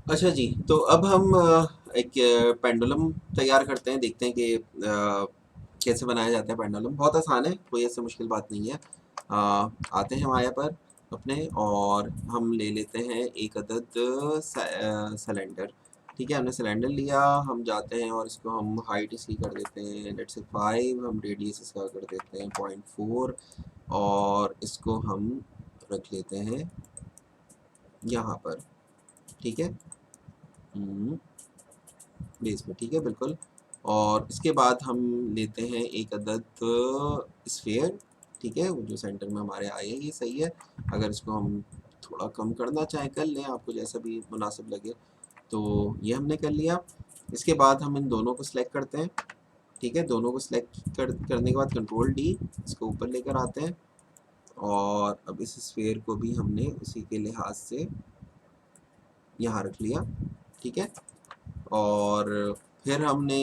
अच्छा जी, तो अब हम एक पेंडुलम तैयार करते हैं, देखते हैं कि कैसे बनाया जाता है पेंडुलम। बहुत आसान है, कोई ऐसी मुश्किल बात नहीं है। आते हैं माया पर अपने, और हम ले लेते हैं एक अदद सिलेंडर। ठीक है, हमने सिलेंडर लिया, हम जाते हैं और इसको हम हाइट इसकी कर देते हैं लेट्स से 5, हम रेडियस इसका कर देते हैं 0.4, और इसको हम रख लेते हैं यहाँ पर। ठीक है, बेस में, ठीक है, बिल्कुल। और इसके बाद हम लेते हैं एक अदद स्फेयर। ठीक है, वो जो सेंटर में हमारे आए हैं ये सही है। अगर इसको हम थोड़ा कम करना चाहें कर लें, आपको जैसा भी मुनासिब लगे। तो ये हमने कर लिया। इसके बाद हम इन दोनों को सिलेक्ट करते हैं। ठीक है, दोनों को करने के बाद कंट्रोल डी, इसको ऊपर लेकर आते हैं, और अब इस स्फेयर को भी हमने उसी के लिहाज से यहाँ रख लिया। ठीक है, और फिर हमने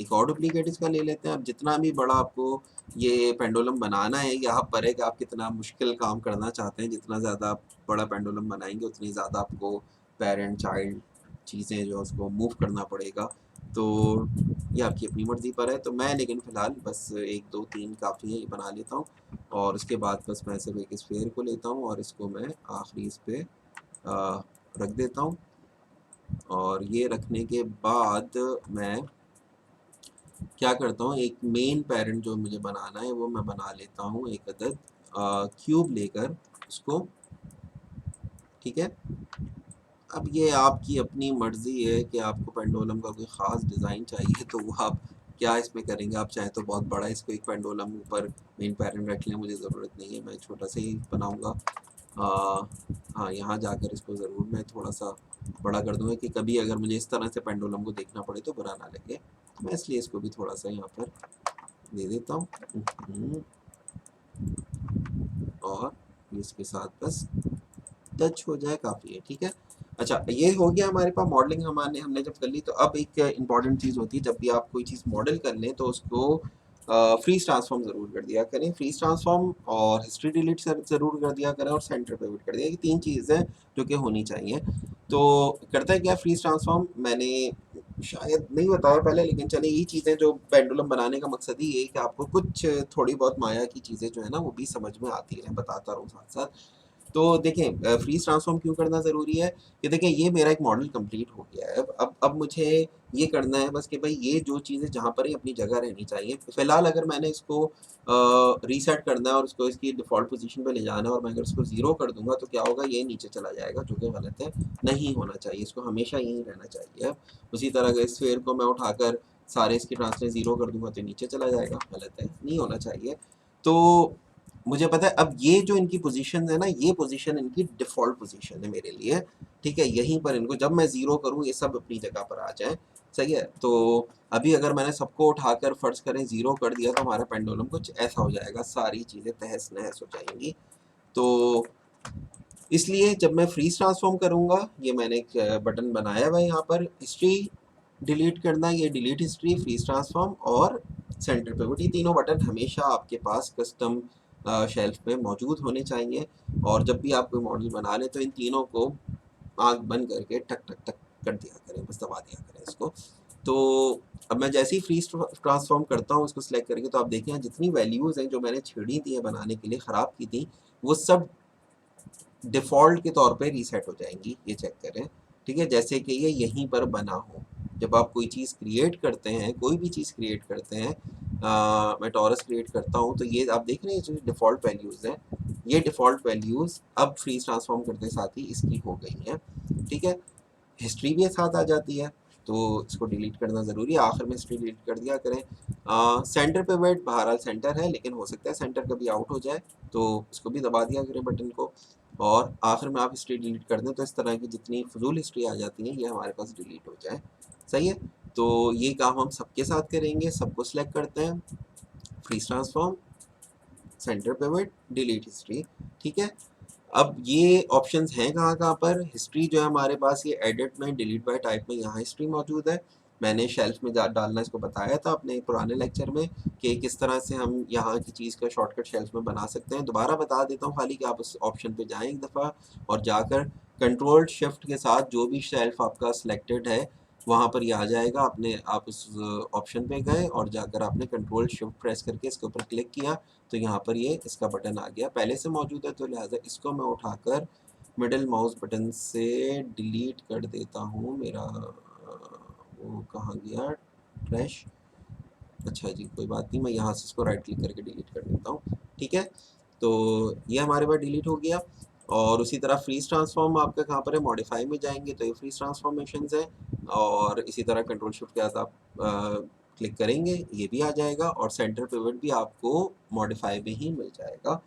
एक और डुप्लीकेट इसका ले लेते हैं। अब जितना भी बड़ा आपको ये पेंडुलम बनाना है, यहाँ पर है कि आप कितना मुश्किल काम करना चाहते हैं। जितना ज़्यादा आप बड़ा पेंडुलम बनाएंगे उतनी ज़्यादा आपको पेरेंट चाइल्ड चीज़ें जो है उसको मूव करना पड़ेगा। तो ये आपकी अपनी मर्ज़ी पर है। तो मैं लेकिन फ़िलहाल बस 1 2 3 काफ़ी है, ये बना लेता हूँ। और उसके बाद बस मैं सिर्फ एक स्फेयर को लेता हूँ और इसको मैं आखिरी इस पे रख देता हूँ। और ये रखने के बाद मैं क्या करता हूँ, एक मेन पेरेंट जो मुझे बनाना है वो मैं बना लेता हूँ एक अदद क्यूब लेकर उसको। ठीक है, अब ये आपकी अपनी मर्ज़ी है कि आपको पेंडुलम का कोई ख़ास डिज़ाइन चाहिए तो वो आप क्या इसमें करेंगे। आप चाहें तो बहुत बड़ा इसको एक पेंडुलम ऊपर मेन पेरेंट रख लें, मुझे ज़रूरत नहीं है, मैं छोटा सा ही बनाऊँगा। हाँ, यहाँ जाकर इसको ज़रूर मैं थोड़ा-सा बड़ा कर दूँगा कि कभी अगर मुझे इस तरह से पेंडुलम को देखना पड़े तो बुरा ना लगे। मैं इसलिए इसको भी थोड़ा-सा यहाँ पर दे देता हूँ। और इसके साथ बस टच हो जाए काफ़ी है। ठीक है, अच्छा ये हो गया हमारे पास मॉडलिंग हमने जब कर ली। तो अब एक इम्पॉर्टेंट चीज़ होती है, जब भी आप कोई चीज़ मॉडल कर लें तो उसको फ्रीज ट्रांसफॉर्म ज़रूर कर दिया करें। फ्रीज ट्रांसफॉर्म और हिस्ट्री डिलीट ज़रूर कर दिया करें, और सेंटर पिवट कर दिया। ये 3 चीज़ें जो कि होनी चाहिए। तो करता है क्या फ्रीज ट्रांसफॉर्म, मैंने शायद नहीं बताया पहले, लेकिन चलिए ये चीज़ें जो पेंडुलम बनाने का मकसद ही ये है कि आपको कुछ थोड़ी बहुत माया की चीज़ें जो है ना वो भी समझ में आती रहें, बताता रहूँ साथ साथ। तो देखें फ्रीज ट्रांसफॉर्म क्यों करना ज़रूरी है कि देखें ये मेरा एक मॉडल कंप्लीट हो गया है। अब मुझे ये करना है बस कि भाई ये जो चीज़ें जहाँ पर ही अपनी जगह रहनी चाहिए। फिलहाल अगर मैंने इसको रीसेट करना है और उसको इसकी डिफ़ॉल्ट पोजीशन पे ले जाना है, और मैं अगर इसको ज़ीरो कर दूंगा तो क्या होगा, ये नीचे चला जाएगा, जो कि गलत है। नहीं होना चाहिए, इसको हमेशा यहीं रहना चाहिए। उसी तरह अगर इस स्फीयर को मैं उठाकर सारे इसके ट्रांसलेट ज़ीरो कर दूंगा तो नीचे चला जाएगा, गलत है, नहीं होना चाहिए। तो मुझे पता है अब ये जो इनकी पोजीशन है ना, ये पोजीशन इनकी डिफ़ॉल्ट पोजीशन है मेरे लिए। ठीक है, यहीं पर इनको जब मैं ज़ीरो करूँ ये सब अपनी जगह पर आ जाएँ। सही है, तो अभी अगर मैंने सबको उठाकर फ़र्ज़ करें ज़ीरो कर दिया तो हमारा पेंडुलम कुछ ऐसा हो जाएगा, सारी चीज़ें तहस-नहस हो जाएँगी। तो इसलिए जब मैं फ्रीज़ ट्रांसफ़ॉर्म करूँगा, ये मैंने एक बटन बनाया हुआ है यहाँ पर, हिस्ट्री डिलीट करना, ये डिलीट हिस्ट्री, फ्रीज़ ट्रांसफ़ॉर्म और सेंटर पिवट, ये तीनों बटन हमेशा आपके पास कस्टम शेल्फ पे मौजूद होने चाहिए। और जब भी आप कोई मॉडल बना लें तो इन तीनों को आँख बंद करके टक टक टक कर दिया करें, बस दबा दिया करें इसको। तो अब मैं जैसे ही फ्रीज़ ट्रांसफ़ॉर्म करता हूँ इसको सिलेक्ट करके, तो आप देखें जितनी वैल्यूज़ हैं जो मैंने छेड़ी थी है बनाने के लिए, ख़राब की थी, वो सब डिफ़ॉल्ट के तौर पे रीसेट हो जाएँगी, ये चेक करें। ठीक है, जैसे कि ये यहीं पर बना हो। जब आप कोई चीज़ क्रिएट करते हैं, कोई भी चीज़ क्रिएट करते हैं, मैं टॉरस क्रिएट करता हूँ तो ये आप देख रहे हैं जो डिफ़ॉल्ट वैल्यूज़ हैं, ये डिफ़ॉल्ट वैल्यूज़ अब फ्रीज़ ट्रांसफ़ॉर्म करते साथ ही इसकी हो गई हैं। ठीक है, हिस्ट्री भी साथ आ जाती है, तो इसको डिलीट करना ज़रूरी है, आखिर में हिस्ट्री डिलीट कर दिया करें। सेंटर पिवट बहरहाल सेंटर है, लेकिन हो सकता है सेंटर कभी आउट हो जाए, तो इसको भी दबा दिया करें बटन को। और आखिर में आप हिस्ट्री डिलीट कर दें तो इस तरह की जितनी फजूल हिस्ट्री आ जाती है ये हमारे पास डिलीट हो जाए। सही है, तो ये काम हम सबके साथ करेंगे। सबको सिलेक्ट करते हैं, freeze transform, centre pivot, delete history. ठीक है, अब ये ऑप्शंस हैं कहाँ कहाँ पर। हिस्ट्री जो है हमारे पास ये एडिट में, डिलीट बाय टाइप में, यहाँ हिस्ट्री मौजूद है। मैंने शेल्फ में डालना इसको बताया था अपने पुराने लेक्चर में कि किस तरह से हम यहाँ की चीज़ का शॉर्टकट शेल्फ में बना सकते हैं। दोबारा बता देता हूँ खाली कि आप उस ऑप्शन पे जाएं एक दफ़ा और जाकर कंट्रोल शिफ्ट के साथ जो भी शेल्फ आपका सिलेक्टेड है वहाँ पर ये आ जाएगा। आपने आप उस ऑप्शन पे गए और जाकर आपने कंट्रोल शिफ्ट प्रेस करके इसके ऊपर क्लिक किया तो यहाँ पर ये इसका बटन आ गया। पहले से मौजूद है तो लिहाजा इसको मैं उठाकर मिडिल माउस बटन से डिलीट कर देता हूँ। मेरा वो कहाँ गया ट्रैश। अच्छा जी कोई बात नहीं, मैं यहाँ से इसको राइट क्लिक करके डिलीट कर देता हूँ। ठीक है, तो ये हमारे पास डिलीट हो गया। और उसी तरह फ्रीज ट्रांसफॉर्म आपका कहाँ पर है, मॉडिफाई में जाएंगे तो ये फ्रीज ट्रांसफॉर्मेशन है। और इसी तरह कंट्रोल शिफ्ट के साथ आप क्लिक करेंगे ये भी आ जाएगा और सेंटर पिवट भी आपको मॉडिफाई में ही मिल जाएगा।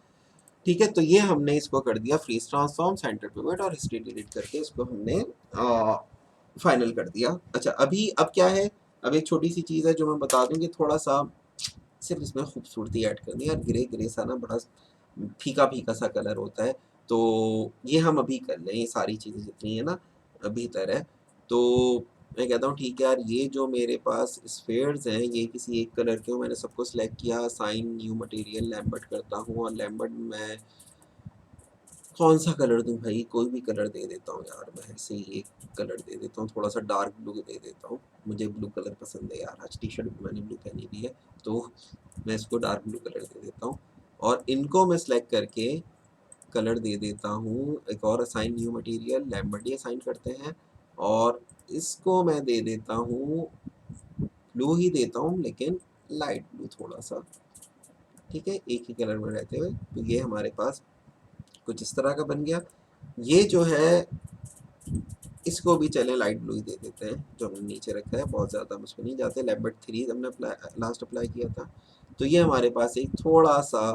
ठीक है, तो ये हमने इसको कर दिया फ्रीज ट्रांसफॉर्म, सेंटर पिवट और हिस्ट्री डिलीट करके इसको हमने फाइनल कर दिया। अच्छा अभी अब क्या है, अब एक छोटी सी चीज़ है जो मैं बता दूं कि थोड़ा सा सिर्फ इसमें खूबसूरती ऐड करनी है। यार ग्रे ग्रे सा ना बड़ा फीका फीका सा कलर होता है, तो ये हम अभी कर लें। ये सारी चीज़ें जितनी है ना बेहतर है। तो मैं कहता हूँ ठीक है यार, ये जो मेरे पास स्फेयर्स हैं ये किसी एक कलर के हो, मैंने सबको सिलेक्ट किया, साइन न्यू मटेरियल लैम्बर्ट करता हूँ और लैम्बर्ट मैं कौन सा कलर दूं भाई, कोई भी कलर दे देता हूँ यार। मैं ऐसे ही एक कलर दे देता हूँ, थोड़ा सा डार्क ब्लू दे देता हूँ। मुझे ब्लू कलर पसंद है यार, आज टी शर्ट भी मैंने ब्लू पहनी भी है तो मैं इसको डार्क ब्लू कलर दे देता हूँ। और इनको मैं सिलेक्ट करके कलर दे देता हूँ एक और, असाइन न्यू मटेरियल लैम्बर्ट ही असाइन करते हैं और इसको मैं दे देता हूँ ब्लू ही देता हूँ लेकिन लाइट ब्लू थोड़ा सा। ठीक है, एक ही कलर में रहते हुए। तो ये हमारे पास कुछ इस तरह का बन गया। ये जो है इसको भी चले लाइट ब्लू ही दे देते हैं जो हमने नीचे रखा है, बहुत ज़्यादा हम उसमें नहीं जाते। लैम्बर्ट 3 हमने लास्ट अप्लाई किया था। तो ये हमारे पास एक थोड़ा सा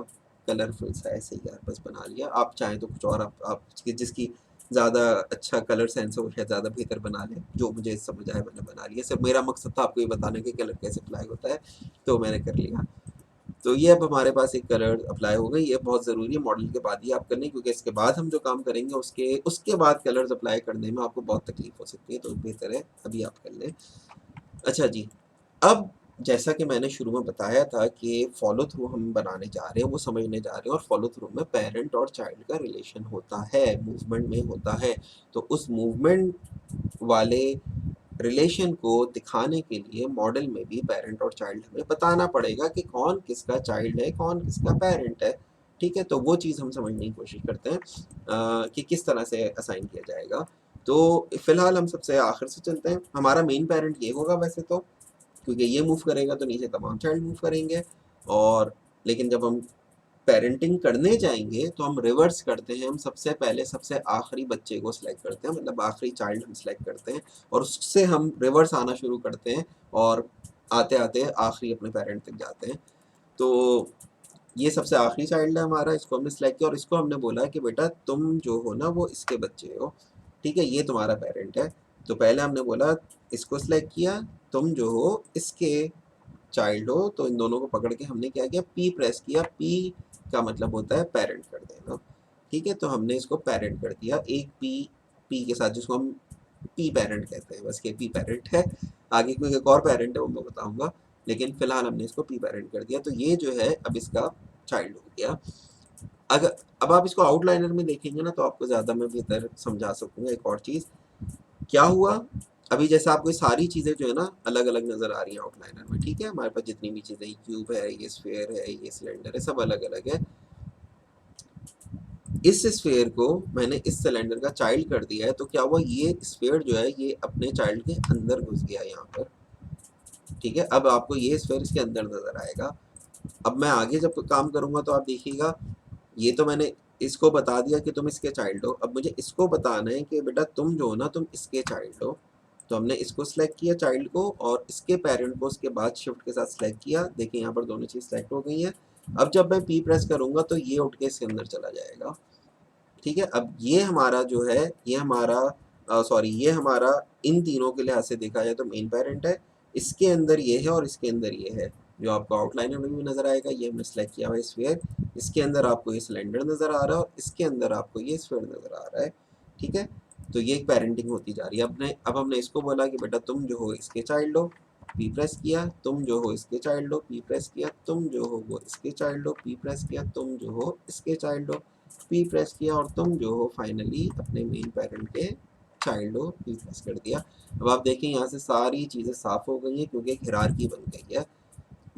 कलरफुल सा ऐसे ही यार बस बना लिया। आप चाहें तो कुछ और आप जिसकी ज़्यादा अच्छा कलर सेंस हो शायद ज़्यादा बेहतर बना लें। जो मुझे समझ आया मैंने बना लिया, सिर्फ मेरा मकसद था आपको ये बताने कि कलर कैसे अप्लाई होता है, तो मैंने कर लिया। तो ये अब हमारे पास एक कलर अप्लाई हो गई। ये बहुत ज़रूरी है मॉडल के बाद ही आप करने, क्योंकि इसके बाद हम जो काम करेंगे उसके उसके बाद कलर्स अप्लाई करने में आपको बहुत तकलीफ हो सकती है, तो बेहतर है अभी आप कर लें। अच्छा जी, अब जैसा कि मैंने शुरू में बताया था कि फॉलो थ्रू हम बनाने जा रहे हैं, वो समझने जा रहे हैं। और फॉलो थ्रू में पेरेंट और चाइल्ड का रिलेशन होता है, मूवमेंट में होता है। तो उस मूवमेंट वाले रिलेशन को दिखाने के लिए मॉडल में भी पेरेंट और चाइल्ड हमें बताना पड़ेगा कि कौन किसका चाइल्ड है कौन किसका पेरेंट है। ठीक है, तो वो चीज़ हम समझने की कोशिश करते हैं कि किस तरह से असाइन किया जाएगा। तो फिलहाल हम सबसे आखिर से चलते हैं। हमारा मेन पेरेंट ये होगा वैसे तो, क्योंकि ये मूव करेगा तो नीचे तमाम चाइल्ड मूव करेंगे। और लेकिन जब हम पेरेंटिंग करने जाएंगे तो हम रिवर्स करते हैं, हम सबसे पहले सबसे आखिरी बच्चे को सिलेक्ट करते हैं, मतलब आखिरी चाइल्ड हम सिलेक्ट करते हैं और उससे हम रिवर्स आना शुरू करते हैं और आते आते आखिरी अपने पेरेंट तक जाते हैं। तो ये सबसे आखिरी चाइल्ड है हमारा, इसको हमने सिलेक्ट किया और इसको हमने बोला कि बेटा तुम जो हो ना वो इसके बच्चे हो। ठीक है, ये तुम्हारा पेरेंट है। तो पहले हमने बोला इसको सिलेक्ट किया, तुम जो हो इसके चाइल्ड हो। तो इन दोनों को पकड़ के हमने क्या किया, पी प्रेस किया। पी का मतलब होता है पेरेंट कर देना। ठीक है, तो हमने इसको पेरेंट कर दिया एक पी, पी के साथ जिसको हम पी पेरेंट कहते हैं, बस के पी पेरेंट है। आगे कोई एक और पेरेंट है वो मैं बताऊंगा, लेकिन फिलहाल हमने इसको पी पेरेंट कर दिया। तो ये जो है अब इसका चाइल्ड हो गया। अगर अब आप इसको आउटलाइनर में देखेंगे ना तो आपको ज़्यादा मैं बेहतर समझा सकूंगा। एक और चीज़ क्या हुआ, अभी जैसे आपको सारी चीज़ें जो है ना अलग अलग नज़र आ रही हैं आउटलाइनर में। ठीक है, हमारे पास जितनी भी चीज़ें, क्यूब है, ये स्फेयर है, ये सिलेंडर है, सब अलग अलग है। इस स्फेयर को मैंने इस सिलेंडर का चाइल्ड कर दिया है, तो क्या हुआ, ये स्फेयर जो है ये अपने चाइल्ड के अंदर घुस गया यहाँ पर। ठीक है, अब आपको ये स्फेयर इसके अंदर नजर आएगा। अब मैं आगे जब काम करूंगा तो आप देखिएगा, ये तो मैंने इसको बता दिया कि तुम इसके चाइल्ड हो। अब मुझे इसको बताना है कि बेटा तुम जो हो ना तुम इसके चाइल्ड हो। तो हमने इसको सिलेक्ट किया चाइल्ड को और इसके पेरेंट को उसके बाद शिफ्ट के साथ सिलेक्ट किया। देखिए यहाँ पर दोनों चीज़ सिलेक्ट हो गई हैं। अब जब मैं पी प्रेस करूंगा तो ये उठ के इसके अंदर चला जाएगा। ठीक है, अब ये हमारा जो है ये हमारा सॉरी ये हमारा इन तीनों के लिहाज से देखा जाए तो मेन पेरेंट है। इसके अंदर ये है और इसके अंदर ये है, जो आपको आउटलाइनर में भी नजर आएगा। ये हमने सेलेक्ट किया हुआ है स्फीयर, इसके अंदर आपको ये सिलेंडर नजर आ रहा है और इसके अंदर आपको ये स्फीयर नजर आ रहा है। ठीक है, तो ये एक पेरेंटिंग होती जा रही है। अब हमने इसको बोला कि बेटा तुम जो हो इसके चाइल्ड हो, पी प्रेस किया, तुम जो हो इसके चाइल्ड हो, पी प्रेस किया, तुम जो हो वो इसके चाइल्ड हो, पी प्रेस किया, तुम जो हो इसके चाइल्ड हो, पी प्रेस किया, और तुम जो हो फाइनली अपने मेन पेरेंट के चाइल्ड हो, पी प्रेस कर दिया। अब आप देखें यहाँ से सारी चीज़ें साफ हो गई हैं क्योंकि एक हिरार्की बन गई है।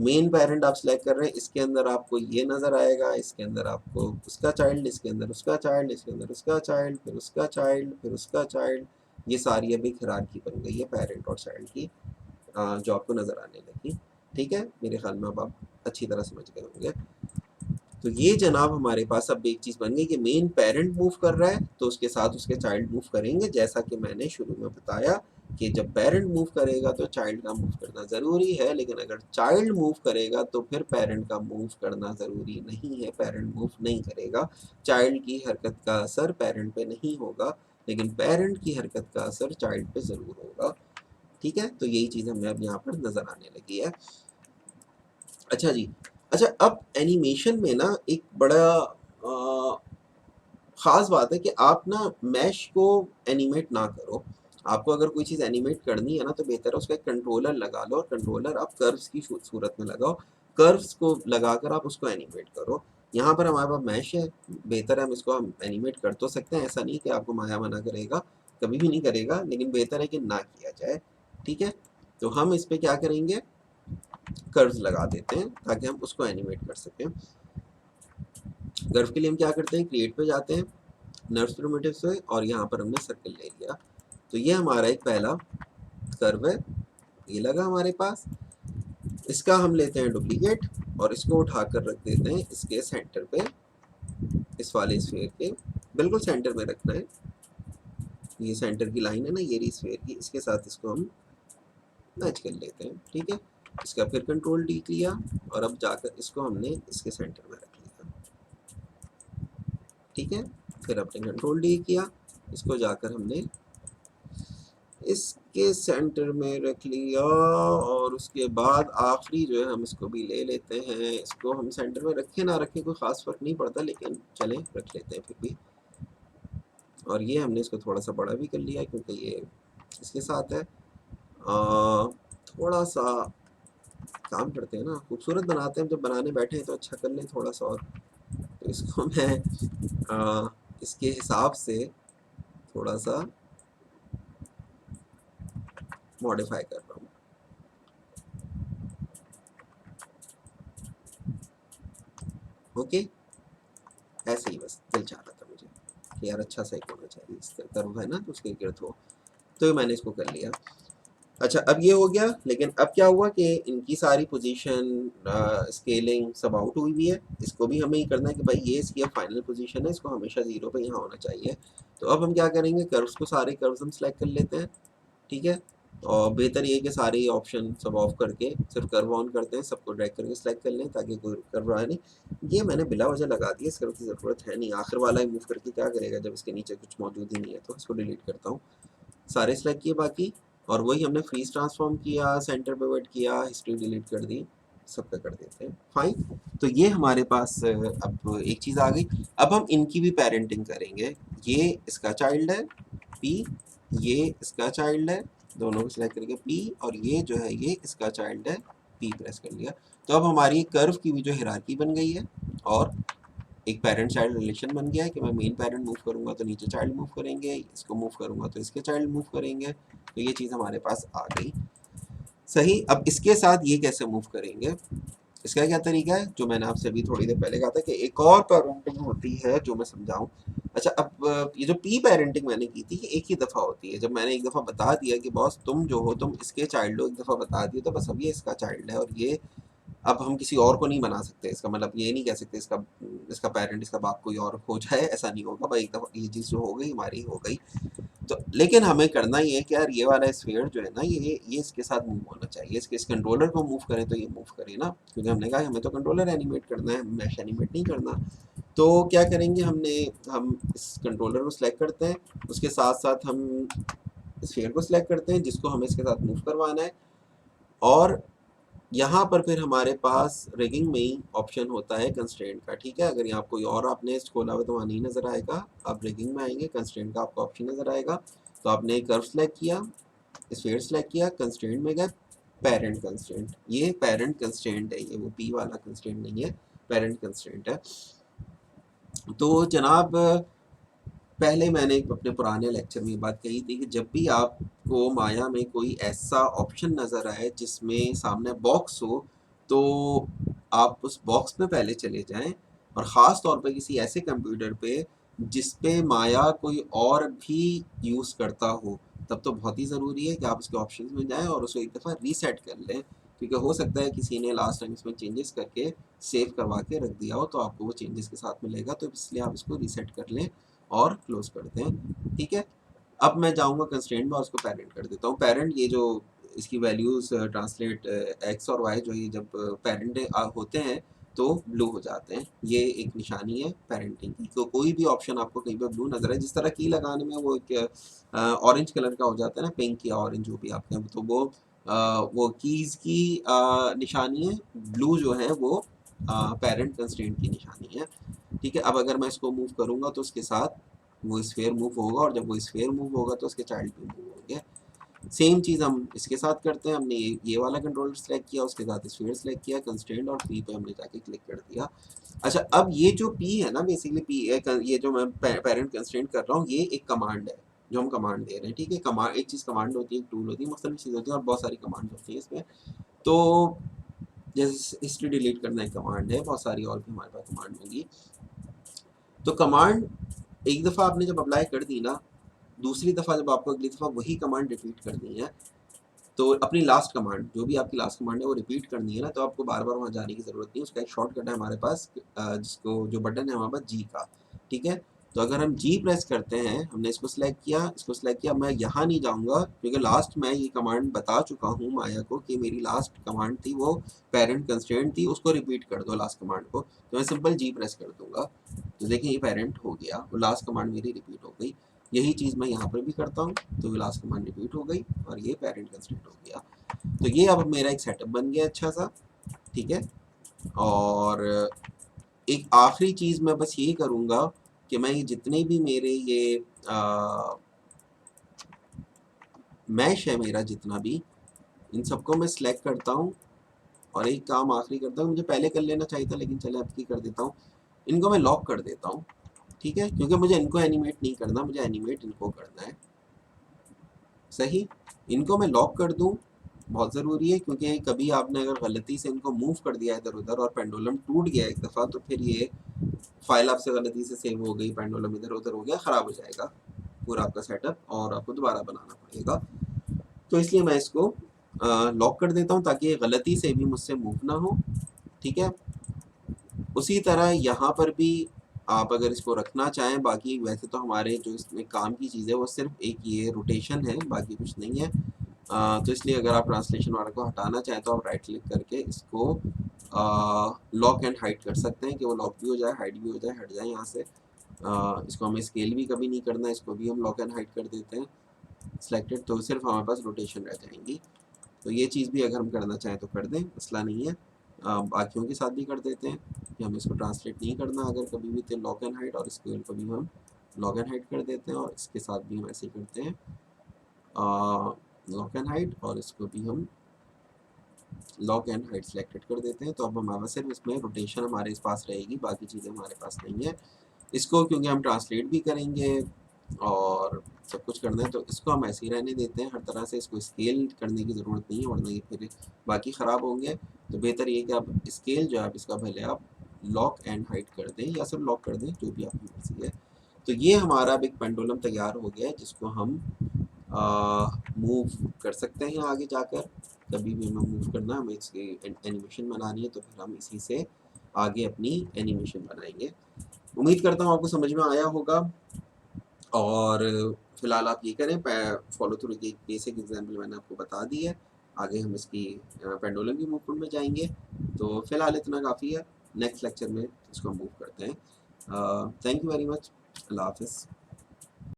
मेन पेरेंट आप सिलेक्ट कर रहे हैं, इसके अंदर आपको ये नज़र आएगा, इसके अंदर आपको उसका चाइल्ड, इसके अंदर उसका चाइल्ड, इसके अंदर उसका चाइल्ड, फिर उसका चाइल्ड, फिर उसका चाइल्ड। ये सारी अभी हिरार्की बन गई है पेरेंट और चाइल्ड की, जो आपको नज़र आने लगी। ठीक है, मेरे ख्याल में अब आप अच्छी तरह समझ गए होंगे। तो ये जनाब हमारे पास अब एक चीज़ बन गई कि मेन पेरेंट मूव कर रहा है तो उसके साथ उसके चाइल्ड मूव करेंगे, जैसा कि मैंने शुरू में बताया कि जब पेरेंट मूव करेगा तो चाइल्ड का मूव करना ज़रूरी है, लेकिन अगर चाइल्ड मूव करेगा तो फिर पेरेंट का मूव करना ज़रूरी नहीं है, पेरेंट मूव नहीं करेगा। चाइल्ड की हरकत का असर पेरेंट पे नहीं होगा, लेकिन पेरेंट की हरकत का असर चाइल्ड पे ज़रूर होगा। ठीक है, तो यही चीज़ हमें अब यहाँ पर नज़र आने लगी है। अच्छा जी, अच्छा अब एनिमेशन में ना एक बड़ा ख़ास बात है कि आप ना मैश को एनिमेट ना करो। आपको अगर कोई चीज़ एनिमेट करनी है ना तो बेहतर है उसका एक कंट्रोलर लगा लो, और कंट्रोलर आप कर्व्स की सूरत में लगाओ, कर्व्स को लगाकर आप उसको एनिमेट करो। यहाँ पर हमारे पास मैश है, बेहतर है हम इसको हम एनिमेट कर तो सकते हैं, ऐसा नहीं कि आपको माया मना करेगा, कभी भी नहीं करेगा, लेकिन बेहतर है कि ना किया जाए। ठीक है, तो हम इस पर क्या करेंगे, कर्व्स लगा देते हैं ताकि हम उसको एनिमेट कर सकें। कर्व के लिए हम क्या करते हैं, क्रिएट पे जाते हैं, नर्व्स प्रिमिटिव से, और यहाँ पर हमने सर्कल ले लिया। तो ये हमारा एक पहला कर्व है, ये लगा हमारे पास। इसका हम लेते हैं डुप्लीकेट और इसको उठाकर रख देते हैं इसके सेंटर पे, इस वाले स्फीयर के बिल्कुल सेंटर में रखना है। ये सेंटर की लाइन है ना, ये रही स्फीयर की, इसके साथ इसको हम मैच कर लेते हैं। ठीक है, इसका फिर कंट्रोल डी किया और अब जाकर इसको हमने इसके सेंटर में रख लिया। ठीक है, फिर अपने कंट्रोल डी किया, इसको जाकर हमने इसके सेंटर में रख लिया, और उसके बाद आखिरी जो है हम इसको भी ले लेते हैं। इसको हम सेंटर में रखें ना रखें कोई ख़ास फ़र्क नहीं पड़ता, लेकिन चलें रख लेते हैं फिर भी। और ये हमने इसको थोड़ा सा बड़ा भी कर लिया क्योंकि ये इसके साथ है। थोड़ा सा काम करते हैं ना, खूबसूरत बनाते हैं, जब बनाने बैठे हैं तो अच्छा कर लें थोड़ा सा और। तो इसको मैं इसके हिसाब से थोड़ा सा मॉडिफाई कर रहा हूँ। ओके, ऐसे ही बस दिल चाह रहा था मुझे कि यार अच्छा सा एक होना चाहिए, इस कर्व है ना तो उसके गिर्द हो, तो मैंने इसको कर लिया। अच्छा अब ये हो गया, लेकिन अब क्या हुआ कि इनकी सारी पोजीशन स्केलिंग सब आउट हुई हुई है। इसको भी हमें ही करना है कि भाई ये इसकी अब फाइनल पोजीशन है, इसको हमेशा 0 पे यहाँ होना चाहिए। तो अब हम क्या करेंगे, कर्व्स को सारे कर्व्स हम सेलेक्ट कर लेते हैं। ठीक है, और बेहतर ये है कि सारे ऑप्शन सब ऑफ करके सिर्फ कर्व ऑन करते हैं, सबको ड्रैग करके सेलेक्ट कर लें ताकि कोई कर्व आए नहीं। ये मैंने बिला वजह लगा दिया, इस कर्व की ज़रूरत है नहीं, आखिर वाला ही मूव करके क्या करेगा जब इसके नीचे कुछ मौजूद ही नहीं है। तो इसको डिलीट करता हूँ, सारे सेलेक्ट किए बाकी, और वही हमने फ्रीज ट्रांसफॉर्म किया, सेंटर पिवट किया, हिस्ट्री डिलीट कर दी, सबका कर देते हैं। फाइन, तो ये हमारे पास अब एक चीज़ आ गई। अब हम इनकी भी पेरेंटिंग करेंगे। ये इसका चाइल्ड है पी, ये इसका चाइल्ड है, दोनों को सिलेक्ट करके पी, और ये जो है ये इसका चाइल्ड है, पी प्रेस कर लिया। तो अब हमारी कर्व की भी जो हिरार्की बन गई है, और एक पेरेंट चाइल्ड रिलेशन बन गया है कि मैं मेन पेरेंट मूव करूंगा तो नीचे चाइल्ड मूव करेंगे, इसको मूव करूंगा तो इसके चाइल्ड मूव करेंगे। तो ये चीज़ हमारे पास आ गई। सही, अब इसके साथ ये कैसे मूव करेंगे, इसका क्या तरीका है, जो मैंने आपसे अभी थोड़ी देर पहले कहा था कि एक और पेरेंटिंग होती है जो मैं समझाऊं। अच्छा, अब ये जो पी पेरेंटिंग मैंने की थी ये एक ही दफ़ा होती है। जब मैंने एक दफ़ा बता दिया कि बॉस तुम जो हो तुम इसके चाइल्ड हो, एक दफ़ा बता दिया तो बस अब ये इसका चाइल्ड है, और ये अब हम किसी और को नहीं बना सकते। इसका मतलब ये नहीं कह सकते इसका इसका पेरेंट इसका बाप कोई और हो जाए, ऐसा नहीं होगा भाई, एक दफ़ा ये चीज़ जो हो गई हमारी हो गई। तो लेकिन हमें करना ही है कि यार ये वाला स्फीयर जो है ना ये इसके साथ मूव होना चाहिए, इसके इस कंट्रोलर को मूव करें तो ये मूव करे ना, क्योंकि हमने कहा हमें तो कंट्रोलर एनिमेट करना है, मैश एनिमेट नहीं करना। तो क्या करेंगे, हम इस कंट्रोलर को सिलेक्ट करते हैं, उसके साथ साथ हम स्फीयर को सिलेक्ट करते हैं जिसको हमें इसके साथ मूव करवाना है, और यहाँ पर फिर हमारे पास रिगिंग में ही ऑप्शन होता है कंस्ट्रेंट का, ठीक है। अगर यहाँ कोई और आपने खोला हुआ तो वहाँ नहीं नज़र आएगा। आप रिगिंग में आएंगे, कंस्ट्रेंट का आपको ऑप्शन नज़र आएगा। तो आपने कर्व सेलेक्ट किया, स्फीयर सेलेक्ट किया, कंस्ट्रेंट में गए, पेरेंट कंस्ट्रेंट, ये पेरेंट कंस्ट्रेंट है, ये वो पी वाला कंस्ट्रेंट नहीं है, पेरेंट कंस्ट्रेंट है। तो जनाब पहले मैंने अपने पुराने लेक्चर में बात कही थी कि जब भी आपको माया में कोई ऐसा ऑप्शन नज़र आए जिसमें सामने बॉक्स हो, तो आप उस बॉक्स में पहले चले जाएं, और ख़ास तौर पे किसी ऐसे कंप्यूटर पे जिस पे माया कोई और भी यूज़ करता हो, तब तो बहुत ही ज़रूरी है कि आप उसके ऑप्शंस में जाएं और उसको एक दफ़ा रीसेट कर लें, क्योंकि हो सकता है किसी ने लास्ट टाइम इसमें चेंजेस करके सेव करवा के रख दिया हो, तो आपको वो चेंजेस के साथ मिलेगा। तो इसलिए आप इसको रीसेट कर लें और क्लोज करते हैं, ठीक है। अब मैं जाऊंगा कंस्ट्रेंट में और उसको पेरेंट कर देता हूँ। पेरेंट ये जो इसकी वैल्यूज ट्रांसलेट एक्स और वाई जो ये जब पेरेंट होते हैं तो ब्लू हो जाते हैं, ये एक निशानी है पेरेंटिंग की। तो कोई भी ऑप्शन आपको कहीं पर ब्लू नजर है, जिस तरह की लगाने में वो ऑरेंज कलर का हो जाता है ना, पिंक या ऑरेंज जो भी आपके, तो वो कीज की निशानी है, ब्लू जो है वो पेरेंट कंस्ट्रेंट की निशानी है, ठीक है। अब अगर मैं इसको मूव करूंगा तो उसके साथ वो स्फीयर मूव होगा, और जब वो स्फीयर मूव होगा तो उसके चाइल्ड भी मूव होंगे। सेम चीज़ हम इसके साथ करते हैं। हमने ये वाला कंट्रोलर सेलेक्ट किया, उसके साथ स्फीयर सेलेक्ट किया, कंस्ट्रेंट और पी पे हमने जाके क्लिक कर दिया। अच्छा, अब ये जो पी है ना, बेसिकली पी ये जो मैं पेरेंट कंस्ट्रेंट कर रहा हूँ, ये एक कमांड है जो हम कमांड दे रहे हैं, ठीक है। कमांड एक चीज़ कमांड होती है, एक टूल होती है, मुख्तलिफ चीज़ होती है और बहुत सारी कमांड होती है इसमें। तो जैसे हिस्ट्री डिलीट करना एक कमांड है, बहुत सारी और भी हमारे पास कमांड होंगी। तो कमांड एक दफ़ा आपने जब अप्लाई कर दी ना, दूसरी दफ़ा जब आपको अगली दफ़ा वही कमांड रिपीट करनी है, तो अपनी लास्ट कमांड जो भी आपकी लास्ट कमांड है वो रिपीट करनी है ना, तो आपको बार बार वहाँ जाने की ज़रूरत नहीं है। उसका एक शॉर्टकट है हमारे पास, जिसको जो बटन है हमारे पास जी का, ठीक है। तो अगर हम जी प्रेस करते हैं, हमने इसको सिलेक्ट किया, इसको सिलेक्ट किया, मैं यहाँ नहीं जाऊँगा क्योंकि लास्ट मैं ये कमांड बता चुका हूँ माया को कि मेरी लास्ट कमांड थी वो पेरेंट कंस्ट्रेंट थी, उसको रिपीट कर दो लास्ट कमांड को। तो मैं सिंपल जी प्रेस कर दूंगा, तो देखिए ये पेरेंट हो गया, वो लास्ट कमांड मेरी रिपीट हो गई। यही चीज़ मैं यहाँ पर भी करता हूँ, तो लास्ट कमांड रिपीट हो गई और ये पेरेंट कंस्ट्रेंट हो गया। तो ये अब मेरा एक सेटअप बन गया अच्छा सा, ठीक है। और एक आखिरी चीज़ मैं बस यही करूँगा कि मैं जितने भी मेरे ये मैश है, मेरा जितना भी, इन सबको मैं सिलेक्ट करता हूँ और एक काम आखिरी करता हूँ, मुझे पहले कर लेना चाहिए था लेकिन चले अब की कर देता हूँ। इनको मैं लॉक कर देता हूँ, ठीक है, क्योंकि मुझे इनको एनिमेट नहीं करना, मुझे एनिमेट इनको करना है, सही। इनको मैं लॉक कर दूँ, बहुत ज़रूरी है, क्योंकि कभी आपने अगर गलती से इनको मूव कर दिया इधर उधर और पेंडुलम टूट गया एक दफ़ा, तो फिर ये फाइल आपसे गलती से सेव हो गई, पेंडुलम इधर उधर हो गया, ख़राब हो जाएगा पूरा आपका सेटअप और आपको दोबारा बनाना पड़ेगा। तो इसलिए मैं इसको लॉक कर देता हूँ ताकि ये गलती से भी मुझसे मूव ना हो, ठीक है। उसी तरह यहाँ पर भी आप अगर इसको रखना चाहें, बाकी वैसे तो हमारे जो इसमें काम की चीज़ है वो सिर्फ एक ये रोटेशन है, बाकी कुछ नहीं है। तो इसलिए अगर आप ट्रांसलेशन वाले को हटाना चाहें तो आप राइट क्लिक करके इसको लॉक एंड हाइड कर सकते हैं कि वो लॉक भी हो जाए, हाइड भी हो जाए, हट जाए यहाँ से। इसको हमें स्केल भी कभी नहीं करना, इसको भी हम लॉक एंड हाइड कर देते हैं सिलेक्टेड, तो सिर्फ हमारे पास रोटेशन रह जाएंगी। तो ये चीज़ भी अगर हम करना चाहें तो कर दें, मसला नहीं है। बाकियों के साथ भी कर देते हैं कि हमें इसको ट्रांसलेट नहीं करना अगर कभी भी, तो लॉक एंड हाइड, और स्केल को भी हम लॉक एंड हाइड कर देते हैं, और इसके साथ भी हम ऐसे ही करते हैं लॉक एंड हाइड, और इसको भी हम लॉक एंड हाइड सेलेक्टेड कर देते हैं। तो अब हमारे सिर्फ इसमें रोटेशन हमारे पास रहेगी, बाकी चीज़ें हमारे पास नहीं है। इसको क्योंकि हम ट्रांसलेट भी करेंगे और सब कुछ करना है, तो इसको हम ऐसे ही रहने देते हैं। हर तरह से इसको स्केल करने की ज़रूरत नहीं है, वरना ये फिर बाकी ख़राब होंगे। तो बेहतर ये कि आप स्केल जो है आप इसका भले आप लॉक एंड हाइड कर दें या सिर्फ लॉक कर दें, जो भी आपकी मर्ज़ी है। तो ये हमारा अब एक पेंडुलम तैयार हो गया है जिसको हम मूव कर सकते हैं आगे जाकर। कभी भी हमें मूव करना, हमें इसकी एनिमेशन बनानी है, तो फिर हम इसी से आगे अपनी एनिमेशन बनाएंगे। उम्मीद करता हूँ आपको समझ में आया होगा, और फिलहाल आप ये करें, फॉलो थ्रू की बेसिक एग्जाम्पल मैंने आपको बता दी है। आगे हम इसकी पेंडुलम की मूवमेंट में जाएंगे, तो फिलहाल इतना काफ़ी है। नेक्स्ट लेक्चर में इसको मूव करते हैं। थैंक यू वेरी मच, अल्लाह हाफिज़।